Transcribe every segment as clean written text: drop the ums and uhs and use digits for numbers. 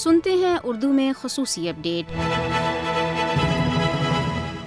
سنتے ہیں اردو میں خصوصی اپڈیٹ۔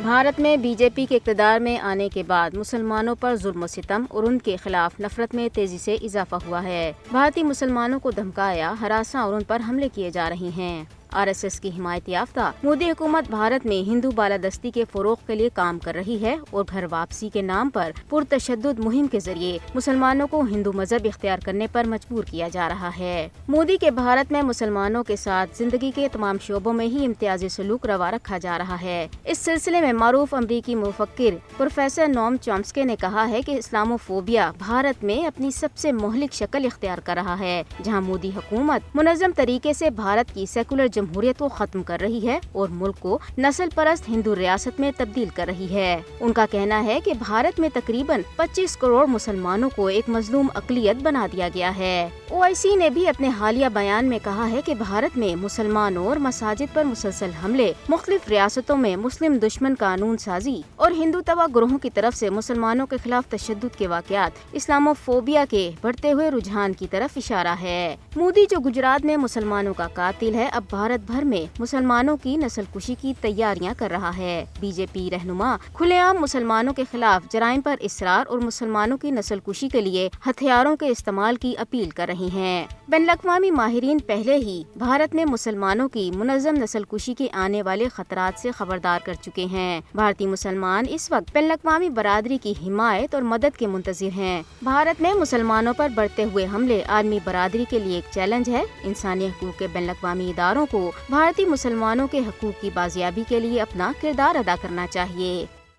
بھارت میں بی جے پی کے اقتدار میں آنے کے بعد مسلمانوں پر ظلم و ستم اور ان کے خلاف نفرت میں تیزی سے اضافہ ہوا ہے۔ بھارتی مسلمانوں کو دھمکایا، ہراساں اور ان پر حملے کیے جا رہے ہیں۔ آر ایس ایس کی حمایت یافتہ مودی حکومت بھارت میں ہندو بالادستی کے فروغ کے لیے کام کر رہی ہے اور گھر واپسی کے نام پر پرتشدد مہم کے ذریعے مسلمانوں کو ہندو مذہب اختیار کرنے پر مجبور کیا جا رہا ہے۔ مودی کے بھارت میں مسلمانوں کے ساتھ زندگی کے تمام شعبوں میں ہی امتیازی سلوک روا رکھا جا رہا ہے۔ اس سلسلے میں معروف امریکی مفکر پروفیسر نوم چومسکی نے کہا ہے کہ اسلاموفوبیا بھارت میں اپنی سب سے مہلک شکل اختیار کر رہا ہے، جہاں مودی حکومت منظم طریقے سے بھارت کی سیکولر جمہوریت کو ختم کر رہی ہے اور ملک کو نسل پرست ہندو ریاست میں تبدیل کر رہی ہے۔ ان کا کہنا ہے کہ بھارت میں تقریباً 25 کروڑ مسلمانوں کو ایک مظلوم اقلیت بنا دیا گیا ہے۔ او آئی سی نے بھی اپنے حالیہ بیان میں کہا ہے کہ بھارت میں مسلمانوں اور مساجد پر مسلسل حملے، مختلف ریاستوں میں مسلم دشمن قانون سازی اور ہندو توا گروہوں کی طرف سے مسلمانوں کے خلاف تشدد کے واقعات اسلاموفوبیا کے بڑھتے ہوئے رجحان کی طرف اشارہ ہے۔ مودی جو گجرات میں مسلمانوں کا قاتل ہے، اب بھارت بھر میں مسلمانوں کی نسل کشی کی تیاریاں کر رہا ہے۔ بی جے پی رہنما کھلے عام مسلمانوں کے خلاف جرائم پر اصرار اور مسلمانوں کی نسل کشی کے لیے ہتھیاروں کے استعمال کی اپیل کر رہی ہیں۔ بین الاقوامی ماہرین پہلے ہی بھارت میں مسلمانوں کی منظم نسل کشی کے آنے والے خطرات سے خبردار کر چکے ہیں۔ بھارتی مسلمان اس وقت بین الاقوامی برادری کی حمایت اور مدد کے منتظر ہیں۔ بھارت میں مسلمانوں پر بڑھتے ہوئے حملے عالمی برادری کے لیے ایک چیلنج ہے۔ انسانی حقوق کے بین الاقوامی اداروں کو بھارتی مسلمانوں کے حقوق کی بازیابی کے لیے اپنا کردار ادا کرنا چاہیے۔